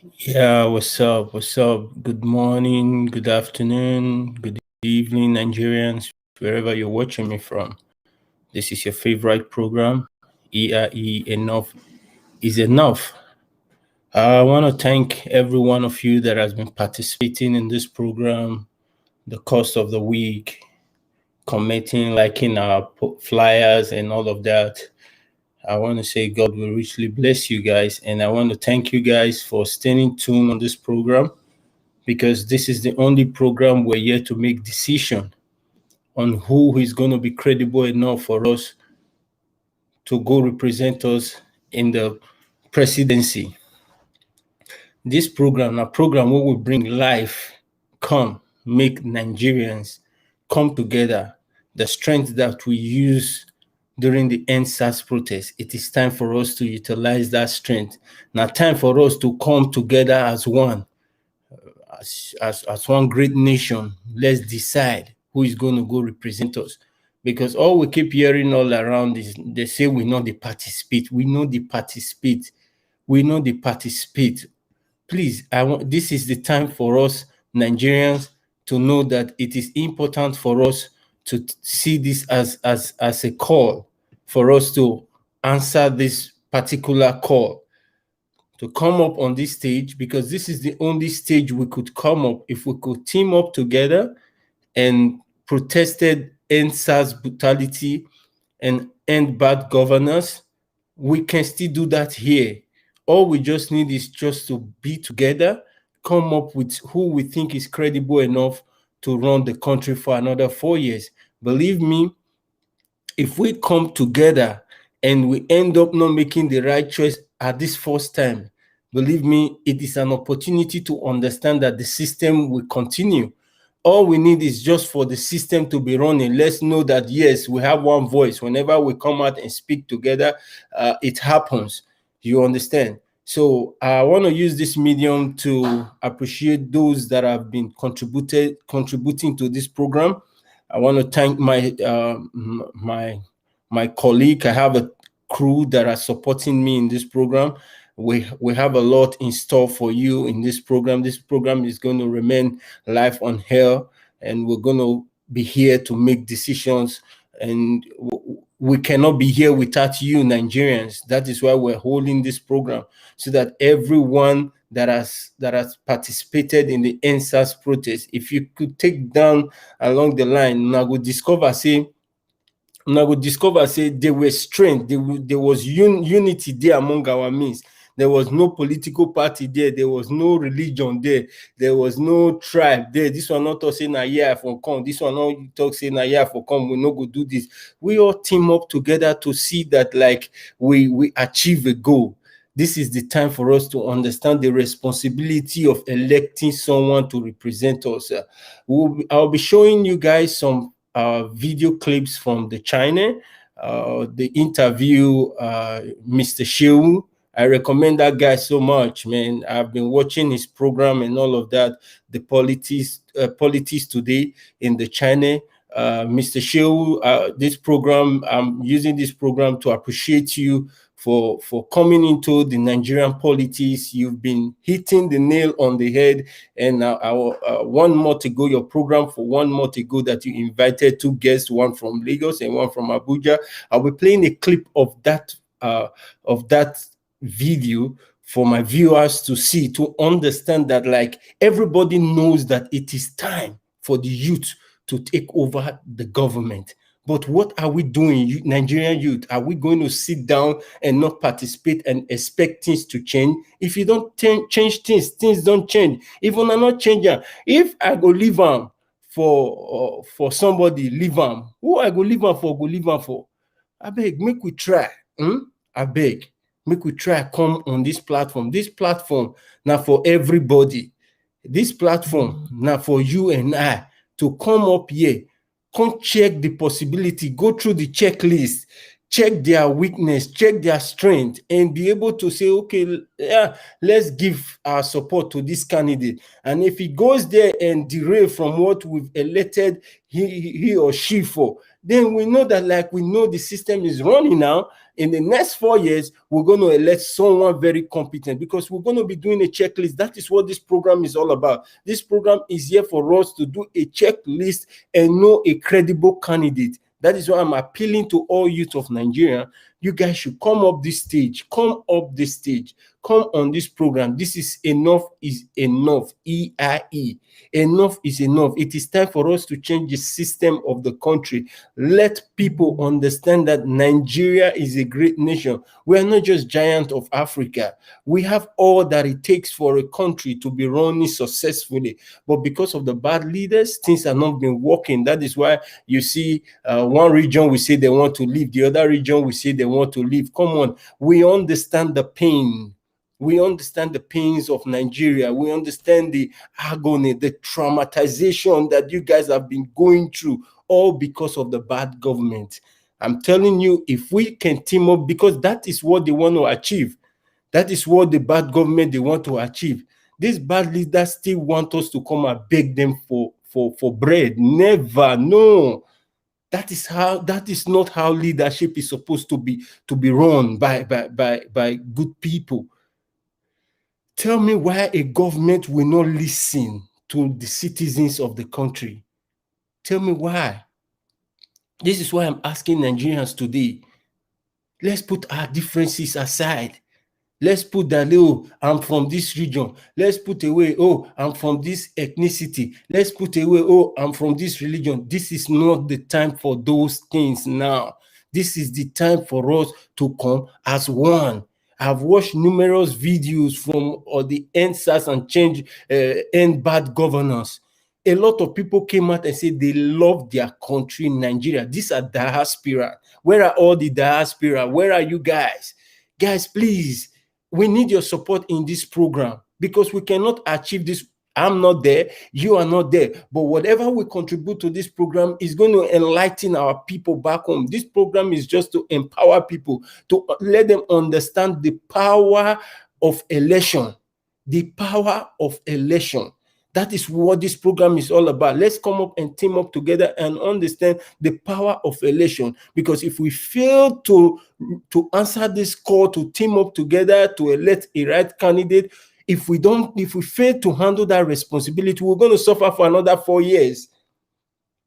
Yeah, what's up? What's up? Good morning, good afternoon, good evening, Nigerians, wherever you're watching me from. This is your favorite program, EIE Enough is Enough. I want to thank every one of you that has been participating in this program the course of the week, commenting, liking our flyers, and all of that. I want to say God will richly bless you guys, and I want to thank you guys for staying tuned on this program because this is the only program we're here to make decision on who is going to be credible enough for us to go represent us in the presidency. This program, a program where we bring life, come, make Nigerians come together. The strength that we use during the NSAS protest, it is time for us to utilize that strength. Now, time for us to come together as one, as one great nation. Let's decide who is going to go represent us. Because all we keep hearing all around is they say we know they participate. We know they participate. We know they participate. Please, this is the time for us Nigerians to know that it is important for us to see this as a call for us to answer this particular call, to come up on this stage, because this is the only stage we could come up if we could team up together and protested end SARS brutality and end bad governance. We can still do that here. All we just need is just to be together, come up with who we think is credible enough to run the country for another 4 years. Believe me, if we come together and we end up not making the right choice at this first time, believe me, it is an opportunity to understand that the system will continue. All we need is just for the system to be running. Let's know that, yes, we have one voice. Whenever we come out and speak together, it happens. You understand? So I want to use this medium to appreciate those that have been contributing to this program. I want to thank my colleague. I have a crew that are supporting me in this program. We have a lot in store for you in this program. This program is going to remain live on air, and we're going to be here to make decisions. And we cannot be here without you, Nigerians. That is why we're holding this program, so that everyone that has participated in the NSAS protest, if you could take down along the line, now go discover say there were strength, there was unity there among our midst. There was no political party there. There was no religion there. There was no tribe there. This one not talk say na here for come. This one not talk say na here for come. We no go do this. We all team up together to see that like we achieve a goal. This is the time for us to understand the responsibility of electing someone to represent us. I'll be showing you guys some video clips from the China, the interview Mr. Shiu. I recommend that guy so much, man. I've been watching his program and all of that. The politics today in the China. Mr. Shiu, this program, I'm using this program to appreciate you for coming into the Nigerian politics. You've been hitting the nail on the head, and one more to go. Your program for one more to go that you invited two guests, one from Lagos and one from Abuja. I'll be playing a clip of that video for my viewers to see, to understand that like everybody knows that it is time for the youth to take over the government. But what are we doing, Nigerian youth? Are we going to sit down and not participate and expect things to change? If you don't change things, things don't change. Even I'm not changing. If I go leave them for somebody, leave them. Who I go leave them for? Go leave them for. I beg, make we try. I beg, make we try come on this platform. This platform now for everybody. This platform now for you and I to come up here, come check the possibility, go through the checklist, check their weakness, check their strength, and be able to say, okay, yeah, let's give our support to this candidate. And if he goes there and derail from what we've elected he or she for, then we know that, like we know the system is running now, in the next 4 years, we're going to elect someone very competent, because we're going to be doing a checklist. That is what this program is all about. This program is here for us to do a checklist and know a credible candidate. That is why I'm appealing to all youth of Nigeria. You guys should come up this stage. Come up this stage. Come on this program. This is enough is enough. EIE. Enough is enough. It is time for us to change the system of the country. Let people understand that Nigeria is a great nation. We are not just giant of Africa. We have all that it takes for a country to be running successfully. But because of the bad leaders, things have not been working. That is why you see one region we say they want to leave, the other region we say they want to leave. Come on, we understand the pain. We understand the pains of Nigeria. We understand the agony, the traumatization that you guys have been going through, all because of the bad government. I'm telling you, if we can team up, because that is what they want to achieve. That is what the bad government they want to achieve. These bad leaders still want us to come and beg them for bread. Never, no. That is not how leadership is supposed to be run by good people. Tell me why a government will not listen to the citizens of the country. Tell me why. This is why I'm asking Nigerians today. Let's put our differences aside. Let's put that, oh, I'm from this region. Let's put away, oh, I'm from this ethnicity. Let's put away, oh, I'm from this religion. This is not the time for those things now. This is the time for us to come as one. I've watched numerous videos from the End SARS and Change, End Bad Governance. A lot of people came out and said they love their country, Nigeria. These are diaspora. Where are all the diaspora? Where are you guys? Guys, please, we need your support in this program, because we cannot achieve this. I'm not there, you are not there, but whatever we contribute to this program is going to enlighten our people back home. This program is just to empower people, to let them understand the power of election. The power of election. That is what this program is all about. Let's come up and team up together and understand the power of election. Because if we fail to answer this call to team up together to elect a right candidate, if we fail to handle that responsibility, we're going to suffer for another 4 years.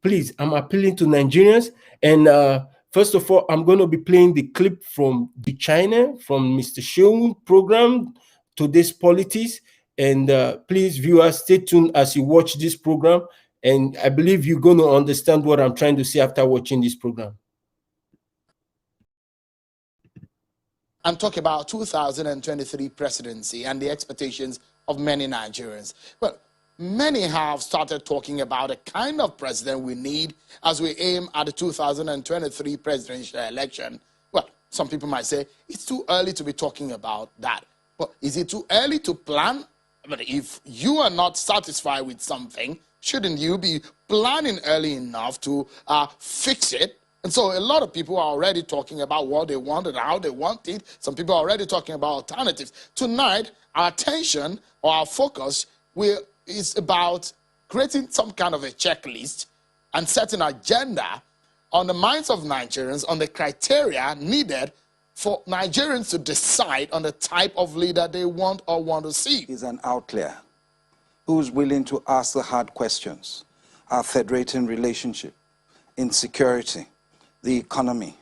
Please, I'm appealing to Nigerians. And first of all, I'm going to be playing the clip from the China, from Mr. Sheung program, Today's Politics. And please, viewers, stay tuned as you watch this program. And I believe you're going to understand what I'm trying to say after watching this program. I'm talking about 2023 presidency and the expectations of many Nigerians. Well, many have started talking about the kind of president we need as we aim at the 2023 presidential election. Well, some people might say it's too early to be talking about that. But is it too early to plan? But if you are not satisfied with something, shouldn't you be planning early enough to fix it? And so a lot of people are already talking about what they want and how they want it. Some people are already talking about alternatives. Tonight, our attention or our focus is about creating some kind of a checklist and setting an agenda on the minds of Nigerians on the criteria needed for Nigerians to decide on the type of leader they want or want to see. Is an outlier who's willing to ask the hard questions. Our federating relationship, insecurity, the economy,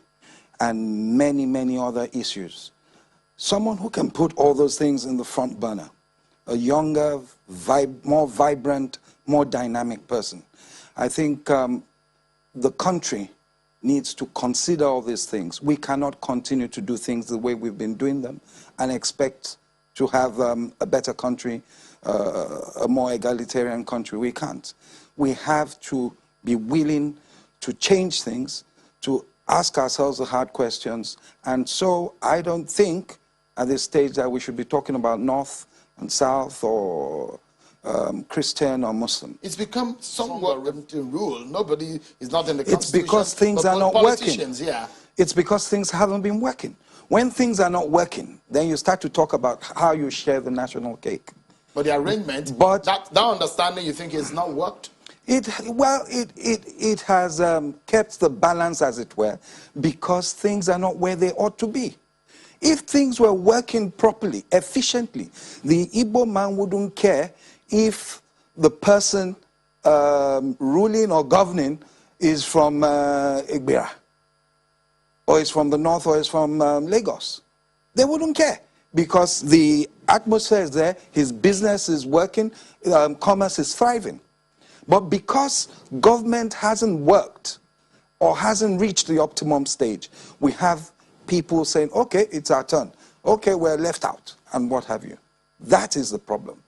and many, many other issues. Someone who can put all those things in the front burner. A younger, more vibrant, more dynamic person. I think the country needs to consider all these things. We cannot continue to do things the way we've been doing them and expect to have a better country, a more egalitarian country. We can't. We have to be willing to change things, to ask ourselves the hard questions. And so I don't think at this stage that we should be talking about North and South or Christian or Muslim. It's become somewhat to rule. Nobody is not in the constitution. It's because things are not working. Yeah. It's because things haven't been working. When things are not working, then you start to talk about how you share the national cake. But the arrangement, But that understanding, you think is not worked? It has kept the balance, as it were, because things are not where they ought to be. If things were working properly, efficiently, the Igbo man wouldn't care if the person ruling or governing is from Igbira, or is from the north, or is from Lagos. They wouldn't care because the atmosphere is there, his business is working, commerce is thriving. But because government hasn't worked or hasn't reached the optimum stage, we have people saying, okay, it's our turn. Okay, we're left out, and what have you. That is the problem.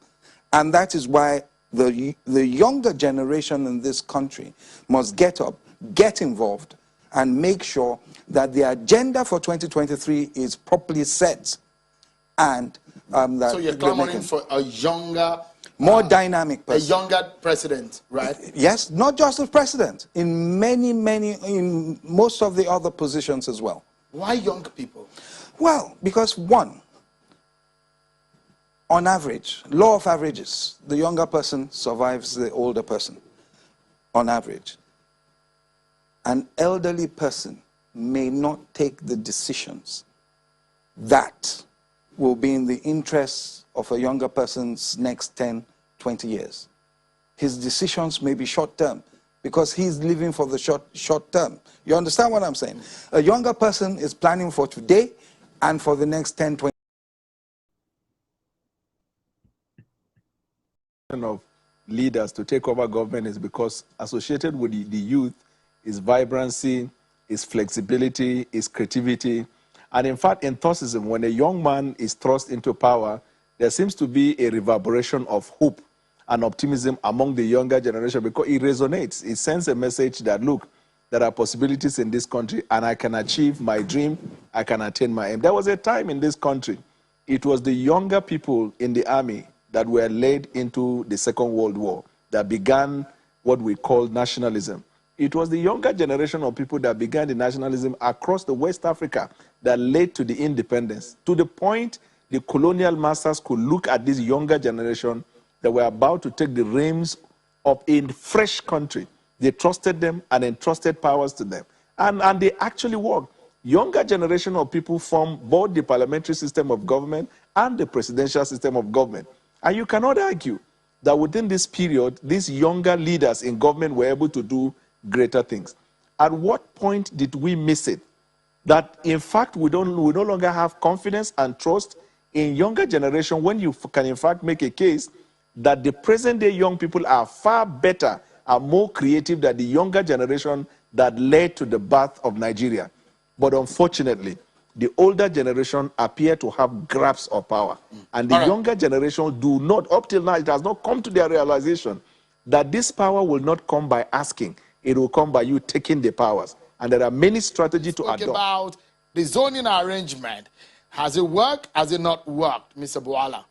And that is why the younger generation in this country must get up, get involved, and make sure that the agenda for 2023 is properly set. And that so you're clamoring for a younger, more dynamic person. A younger president, right? Yes, not just the president, in in most of the other positions as well. Why young people? Well, because one, on average, law of averages, the younger person survives the older person, on average. An elderly person may not take the decisions that will be in the interests of a younger person's next 10, 20 years. His decisions may be short-term because he's living for the short term. You understand what I'm saying? A younger person is planning for today and for the next 10, 20 of leaders to take over government is because associated with the youth is vibrancy, is flexibility, is creativity. And in fact, in Thocism, when a young man is thrust into power, there seems to be a reverberation of hope and optimism among the younger generation because it resonates. It sends a message that, look, there are possibilities in this country and I can achieve my dream, I can attain my aim. There was a time in this country, it was the younger people in the army that were led into the Second World War that began what we call nationalism. It was the younger generation of people that began the nationalism across the West Africa that led to the independence, to the point the colonial masters could look at this younger generation that were about to take the reins of a fresh country. They trusted them and entrusted powers to them. And they actually worked. Younger generation of people form both the parliamentary system of government and the presidential system of government. And you cannot argue that within this period, these younger leaders in government were able to do greater things. At what point did we miss it? That in fact, we no longer have confidence and trust in younger generation when you can in fact make a case that the present day young people are far better, are more creative than the younger generation that led to the birth of Nigeria. But unfortunately, the older generation appear to have grasp of power. And the younger generation do not, up till now, it has not come to their realization that this power will not come by asking. It will come by you taking the powers. And there are many strategies to adopt. About the zoning arrangement. Has it worked? Has it not worked, Mr. Bwala?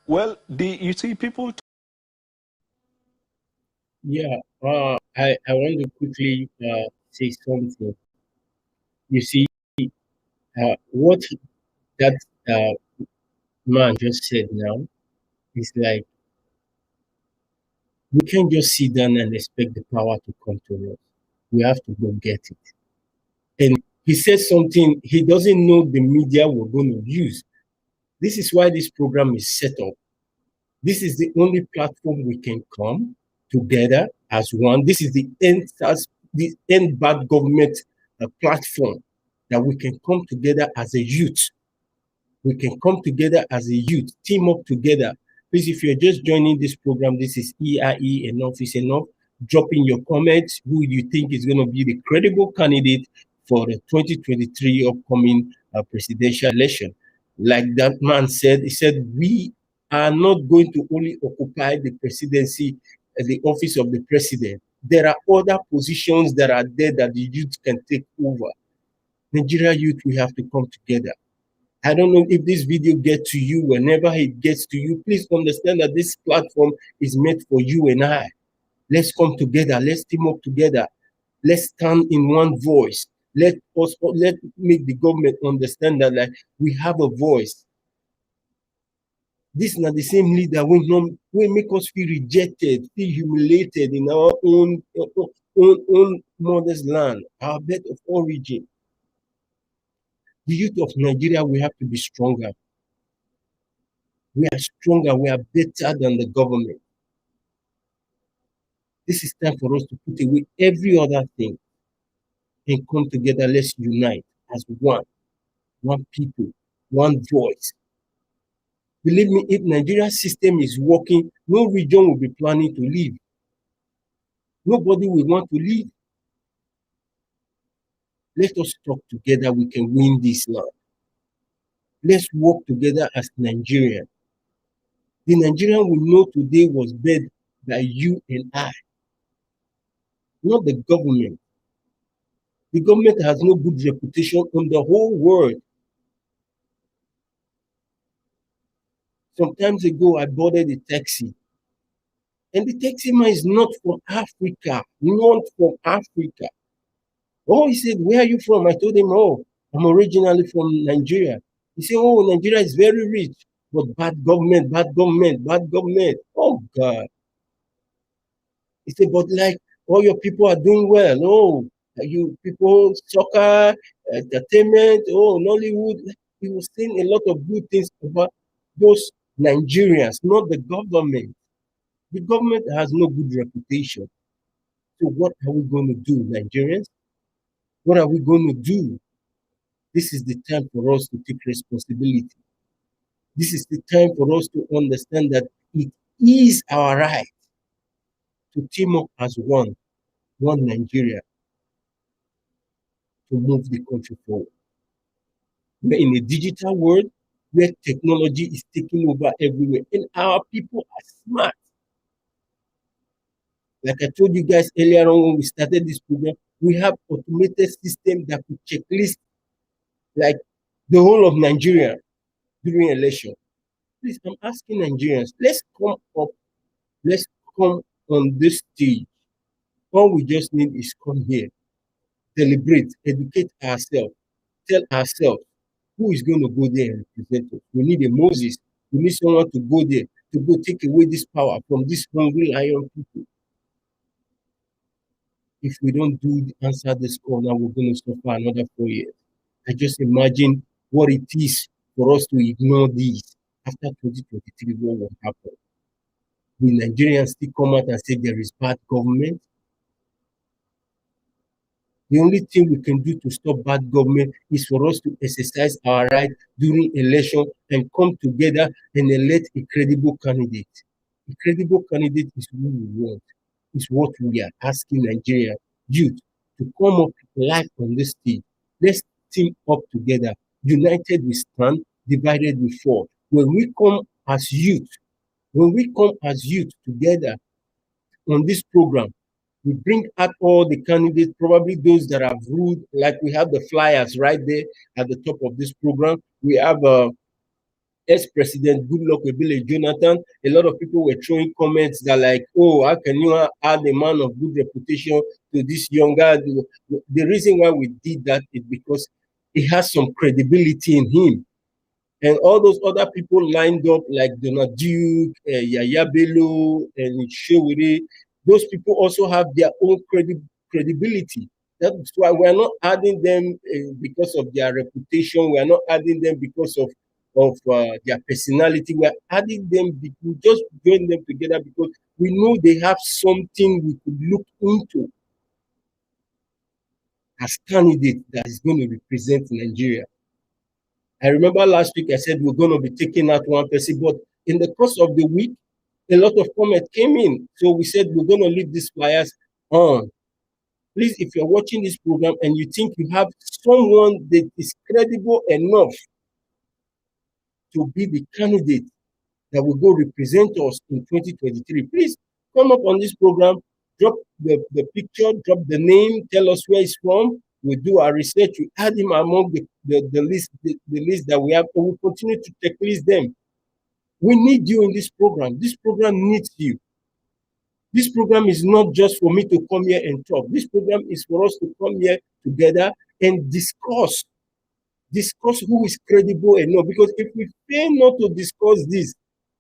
Well, you see, people... Yeah, I want to quickly say something. You see, what that man just said now is like, we can't just sit down and expect the power to come to us. We have to go get it. And he says something he doesn't know the media we're going to use. This is why this program is set up. This is the only platform we can come together as one. This is the end bad government platform that we can come together as a youth. We can come together as a youth, team up together. Please, if you're just joining this program, this is EIE Enough is Enough. Drop in your comments who you think is going to be the credible candidate for the 2023 upcoming presidential election. Like that man said, he said, we are not going to only occupy the presidency, the office of the president. There are other positions that are there that the youth can take over. Nigeria youth, we have to come together. I don't know if this video gets to you. Whenever it gets to you, please understand that this platform is meant for you and I. Let's come together. Let's team up together. Let's stand in one voice. Let make the government understand that like we have a voice. This is not the same leader will make us feel rejected, feel humiliated in our own mother's land, our bed of origin. The youth of Nigeria, we have to be stronger. We are stronger, we are better than the government. This is time for us to put away every other thing and come together. Let's unite as one people, one voice. Believe me, if Nigeria's system is working, no region will be planning to leave. Nobody will want to leave. Let us talk together. We can win this land. Let's work together as Nigerians. The Nigerian we know today was built by you and I, not the government. The government has no good reputation on the whole world. Some time ago, I boarded a taxi. And the taxi man is not from Africa. Not from Africa. Oh, he said, where are you from? I told him, oh, I'm originally from Nigeria. He said, oh, Nigeria is very rich, but bad government, bad government, bad government. Oh, God. He said, but like all your people are doing well. Oh, you people, soccer, entertainment, oh, Nollywood. He was saying a lot of good things about those Nigerians, not the government. The government has no good reputation. So what are we going to do, Nigerians? What are we going to do? This is the time for us to take responsibility. This is the time for us to understand that it is our right to team up as one Nigeria, to move the country forward. We're in a digital world where technology is taking over everywhere, and our people are smart. Like I told you guys earlier on when we started this program, we have automated system that could checklist like the whole of Nigeria during election. Please, I'm asking Nigerians, let's come up, let's come on this stage. All we just need is come here, deliberate, educate ourselves, tell ourselves who is going to go there and represent us. We need a Moses. We need someone to go there, to go take away this power from these hungry lion people. If we don't answer this call now, we're going to suffer another 4 years. I just imagine what it is for us to ignore these. After 2023, what will happen? Will Nigerians still come out and say there is bad government? The only thing we can do to stop bad government is for us to exercise our right during election and come together and elect a credible candidate. A credible candidate is who we want. Is what we are asking Nigerian youth to come up live on this stage. Let's team up together. United we stand, divided we fall. When we come as youth together on this program, we bring out all the candidates, probably those that have ruled, like we have the flyers right there at the top of this program. We have ex-president Goodluck Ebele Jonathan. A lot of people were throwing comments that like, oh, how can you add a man of good reputation to this younger? The reason why we did that is because he has some credibility in him. And all those other people lined up like Donald Duke, Yaya Bello, and Shewere, those people also have their own credibility. That's why we're not adding them because of their reputation. We're not adding them because of their personality. We're adding them, we just join them together because we know they have something we could look into as candidate that is going to represent Nigeria. I remember last week I said we're going to be taking out one person, but in the course of the week, a lot of comments came in. So we said we're going to leave these flyers on. Please, if you're watching this program and you think you have someone that is credible enough to be the candidate that will go represent us in 2023, please come up on this program, drop the picture, drop the name, tell us where he's from. We do our research, we add him among the list that we have, and we continue to checklist them. We need you in this program. This program needs you. This program is not just for me to come here and talk. This program is for us to come here together and discuss who is credible and not. Because if we fail not to discuss this,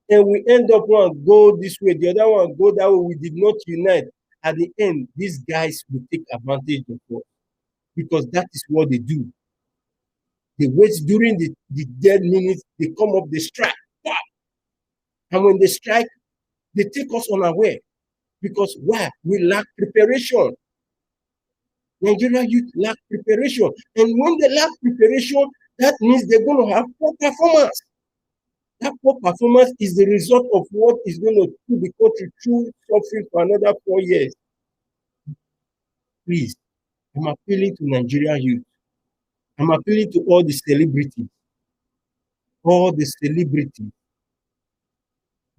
and we end up one go this way, the other one go that way, we did not unite. At the end, these guys will take advantage of us, because that is what they do. They wait during the dead minutes, they come up, they strike. And when they strike, they take us unaware. Because why? We lack preparation. Nigerian youth lack preparation. And when they lack preparation, that means they're going to have poor performance. That poor performance is the result of what is going to put the country through suffering for another 4 years. Please, I'm appealing to Nigerian youth. I'm appealing to all the celebrities. All the celebrities.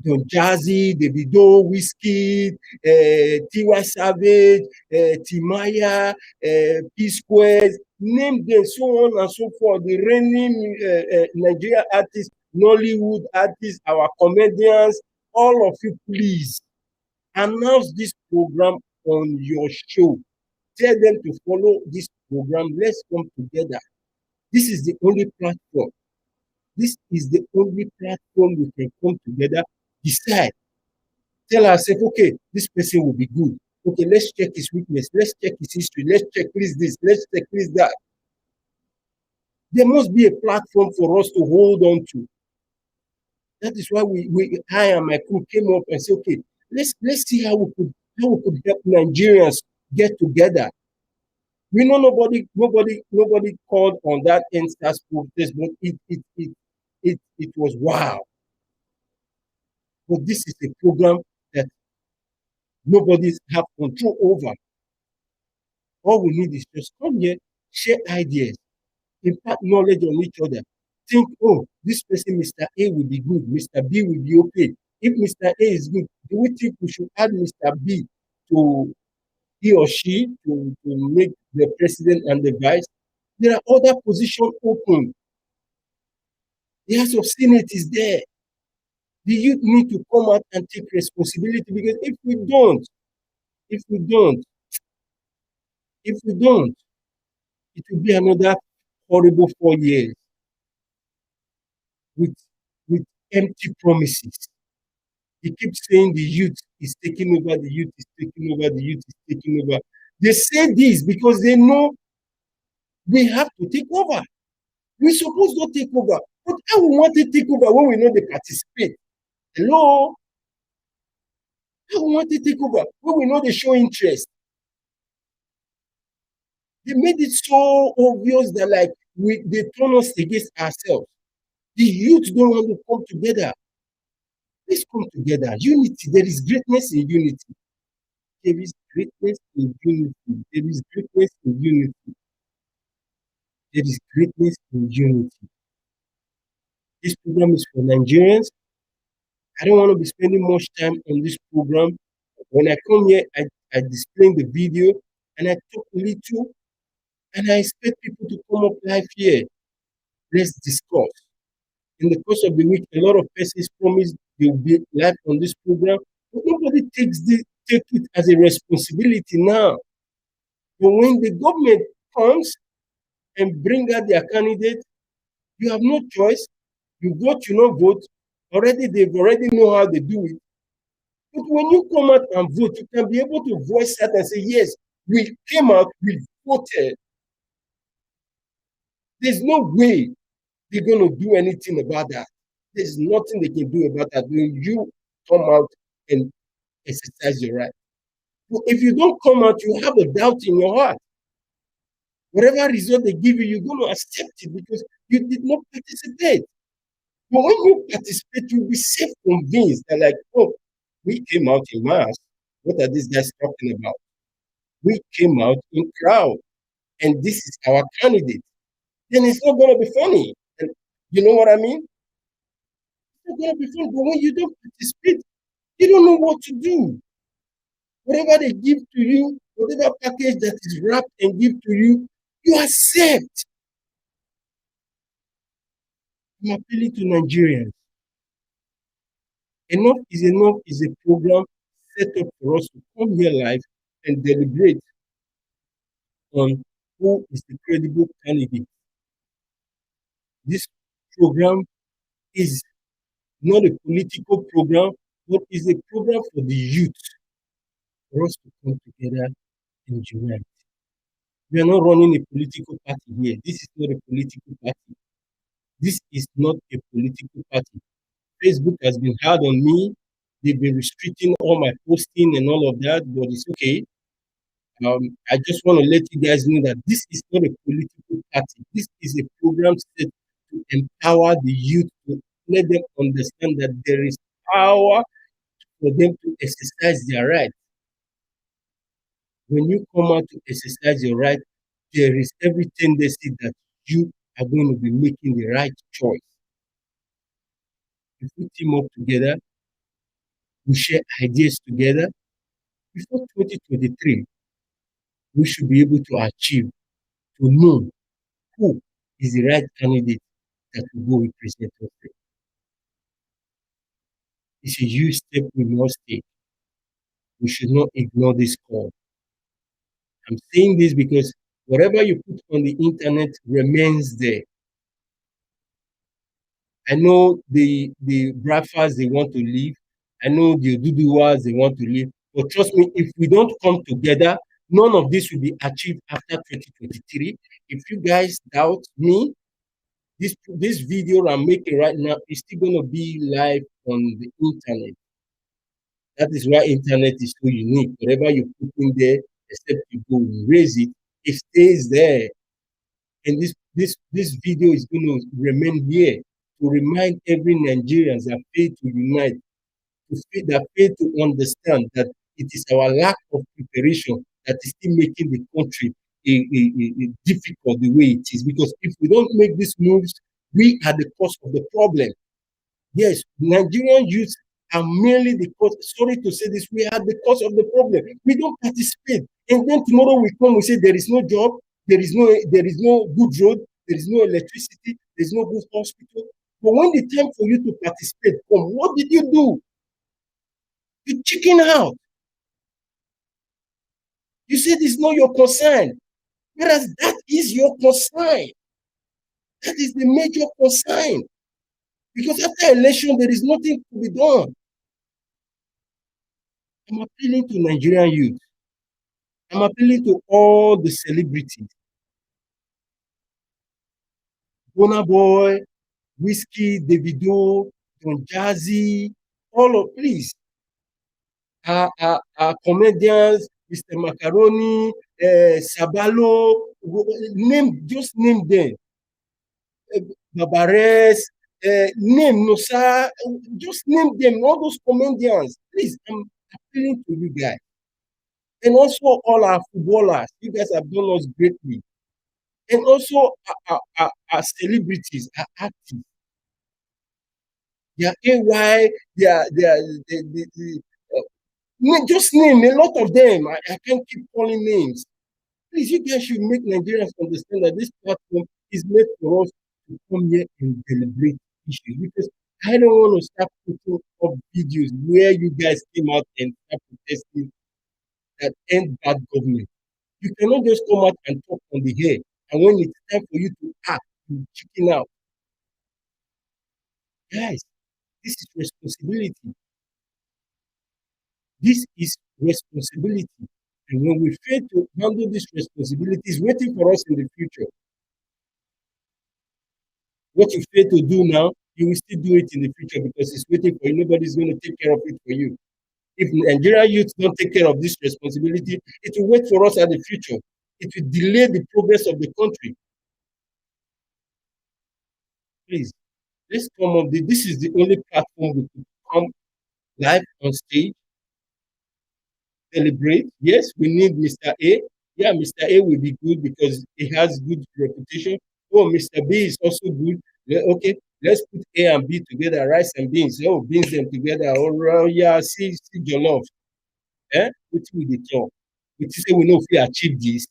Don Jazzy, Davido, Wizkid, Tiwa Savage, Timaya, P-Squares, name them, so on and so forth. The reigning Nigerian artists, Nollywood artists, our comedians, all of you, please announce this program on your show. Tell them to follow this program. Let's come together. This is the only platform. This is the only platform we can come together, decide, tell ourselves, okay, this person will be good. Okay, let's check his weakness. Let's check his history. Let's check this. Let's check that. There must be a platform for us to hold on to. That is why I and my crew came up and said, okay, let's see how we could help Nigerians get together. We know nobody called on that EndSARS protest, but it was wow. But this is a program that nobody have control over. All we need is just come here, share ideas, impart knowledge on each other. Think, oh, this person, Mr. A, will be good, Mr. B will be okay. If Mr. A is good, do we think we should add Mr. B to he or she to make the president and the vice? There are other positions open. The House of Senate is there. The youth need to come out and take responsibility, because if we don't, it will be another horrible 4 years with empty promises. They keep saying the youth is taking over, the youth is taking over, the youth is taking over. They say this because they know we have to take over. We're supposed to take over. But how we want to take over when we know they participate? Hello? How we want to take over when we know they show interest? They made it so obvious that like they turn us against ourselves. The youth don't want to come together. Let's come together. Unity. There is greatness in unity. There is greatness in unity. There is greatness in unity. There is greatness in unity. This program is for Nigerians. I don't want to be spending much time on this program. When I come here, I display the video and I talk a little, and I expect people to come up live here. Let's discuss. In the course of the week, a lot of persons promise they will be live on this program, but nobody take it as a responsibility now. But when the government comes and bring out their candidate, you have no choice. You vote, you not vote. They've already know how they do it. But when you come out and vote, you can be able to voice that and say, yes, we came out, we voted. There's no way they're going to do anything about that. There's nothing they can do about that when you come out and exercise your right. But if you don't come out, you have a doubt in your heart. Whatever result they give you, you're going to accept it because you did not participate. But when you participate, you'll be self-convinced that like, oh, we came out in mass. What are these guys talking about? We came out in crowd, and this is our candidate. Then it's not going to be funny. And you know what I mean? It's not going to be funny. But when you don't participate, you don't know what to do. Whatever they give to you, whatever package that is wrapped and give to you, you accept. I'm appealing to Nigerians. Enough is a program set up for us to come here live and deliberate on who is the credible candidate. This program is not a political program, but is a program for the youth, for us to come together and unite. We are not running a political party here. This is not a political party. This is not a political party. Facebook has been hard on me. They've been restricting all my posting and all of that, but it's okay. I just want to let you guys know that this is not a political party. This is a program set to empower the youth, to let them understand that there is power for them to exercise their right. When you come out to exercise your right, there is every tendency that you are going to be making the right choice. If we team up together, we share ideas together, before 2023, we should be able to achieve, to know who is the right candidate that will go represent us. It's a huge step we must take. We should not ignore this call. I'm saying this because whatever you put on the internet remains there. I know the Brafas, they want to leave. I know the Oduduwas, they want to leave. But trust me, if we don't come together, none of this will be achieved after 2023. If you guys doubt me, this video I'm making right now is still going to be live on the internet. That is why internet is so unique. Whatever you put in there, except you go erase it, it stays there. And this video is going to remain here to remind every Nigerian that fail to unite, that fail to understand that it is our lack of preparation that is still making the country difficult the way it is. Because if we don't make these moves, we are the cause of the problem. Yes, Nigerian youth are merely the cause. Sorry to say this, we are the cause of the problem. We don't participate. And then tomorrow we come, we say there is no job, there is no good road, there is no electricity, there is no good hospital. But when the time for you to participate come, what did you do? You chicken out. You said it's not your concern. Whereas that is your concern. That is the major concern. Because after election, there is nothing to be done. I'm appealing to Nigerian youth. I'm appealing to all the celebrities. Burna Boy, Whiskey, Davido, Don Jazzy, all of, please. Our comedians, Mr. Macaroni, Sabalo, just name them. Babares, name Nosa, just name them, all those comedians. Please, I'm appealing to you guys. And also all our footballers, you guys have done us greatly. And also our celebrities, our actors. They are AY, just name a lot of them. I can't keep calling names. Please, you guys should make Nigerians understand that this platform is made for us to come here and deliberate issues. Because I don't want to start putting up videos where you guys came out and start protesting that end bad government. You cannot just come out and talk on the air, and when it's time for you to act, you chicken out. Guys, this is responsibility. This is responsibility. And when we fail to handle this responsibility, it's waiting for us in the future. What you fail to do now, you will still do it in the future because it's waiting for you. Nobody's going to take care of it for you. If Nigerian youth don't take care of this responsibility, it will wait for us at the future. It will delay the progress of the country. Please, let's come up. This is the only platform we could come live on stage, celebrate. Yes, we need Mr. A. Yeah, Mr. A will be good because he has good reputation. Oh, Mr. B is also good. Okay, let's put A and B together, rice and beans. Oh, beans them together. Oh, yeah, see jollof. What will they talk? We say we know if we achieve this,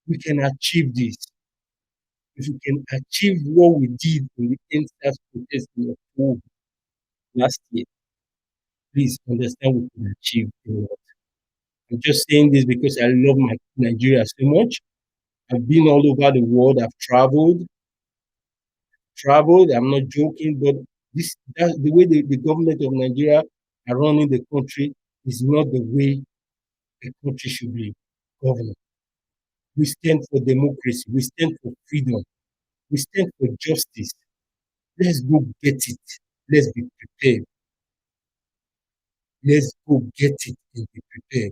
we can achieve this. If we can achieve what we did in the NSAS protest in October last year, please understand we can achieve a lot. I'm just saying this because I love my Nigeria so much. I've been all over the world. I've traveled. I'm not joking, but that's the way the government of Nigeria are running the country is not the way a country should be governed. We stand for democracy. We stand for freedom. We stand for justice. Let's go get it. Let's be prepared. Let's go get it and be prepared.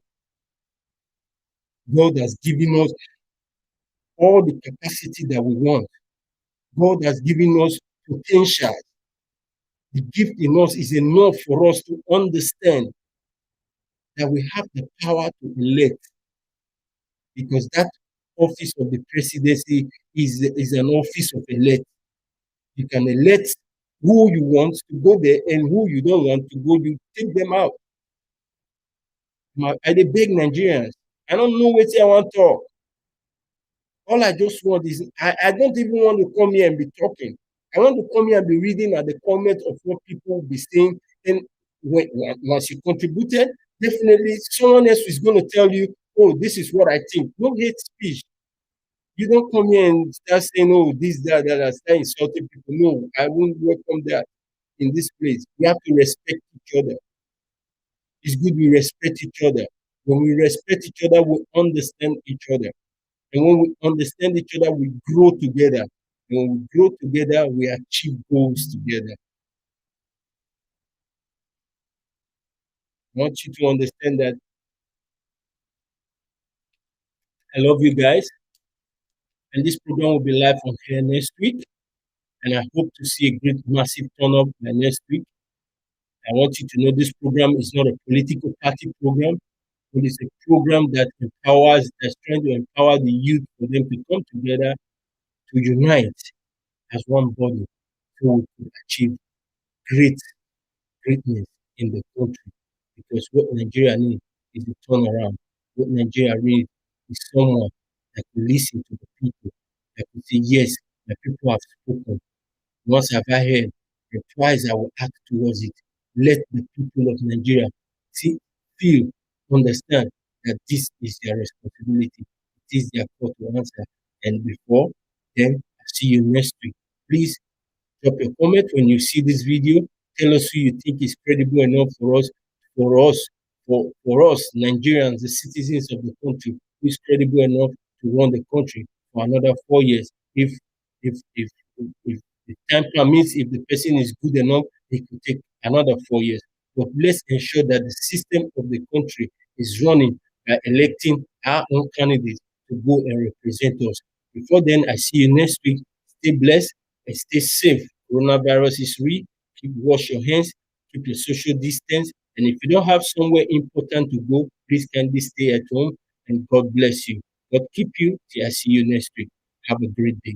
God has given us all the capacity that we want. God has given us potential. The gift in us is enough for us to understand that we have the power to elect, because that office of the presidency is an office of elect. You can elect who you want to go there, and who you don't want to go, you take them out. I dey beg Nigerians. I don't know what I want to talk. All I just want is, I don't even want to come here and be talking. I want to come here and be reading at the comment of what people will be saying. And once you contributed, definitely someone else is going to tell you, oh, this is what I think. No hate speech. You don't come here and start saying, oh, this, that, start insulting people. No, I won't welcome that in this place. We have to respect each other. It's good we respect each other. When we respect each other, we understand each other. And when we understand each other, we grow together. And when we grow together, we achieve goals together. I want you to understand that I love you guys. And this program will be live on here next week. And I hope to see a great, massive turn up by next week. I want you to know this program is not a political party program, but it's a program that empowers, that's trying to empower the youth for them to come together, to unite as one body, to achieve greatness in the country. Because what Nigeria needs is a turnaround. What Nigeria needs is someone that can listen to the people, that can say, yes, the people have spoken. Once have I heard, and twice I will act towards it. Let the people of Nigeria see, feel, understand that this is their responsibility. It is their call to answer. And before then, I'll see you next week. Please drop your comment when you see this video. Tell us who you think is credible enough for us, Nigerians, the citizens of the country, who is credible enough to run the country for another 4 years. If the time permits, if the person is good enough, he could take another 4 years. But let's ensure that the system of the country is running by electing our own candidates to go and represent us. Before then, I see you next week. Stay blessed and stay safe. Coronavirus is real. Wash your hands, keep your social distance. And if you don't have somewhere important to go, please kindly stay at home, and God bless you. God keep you till I see you next week. Have a great day.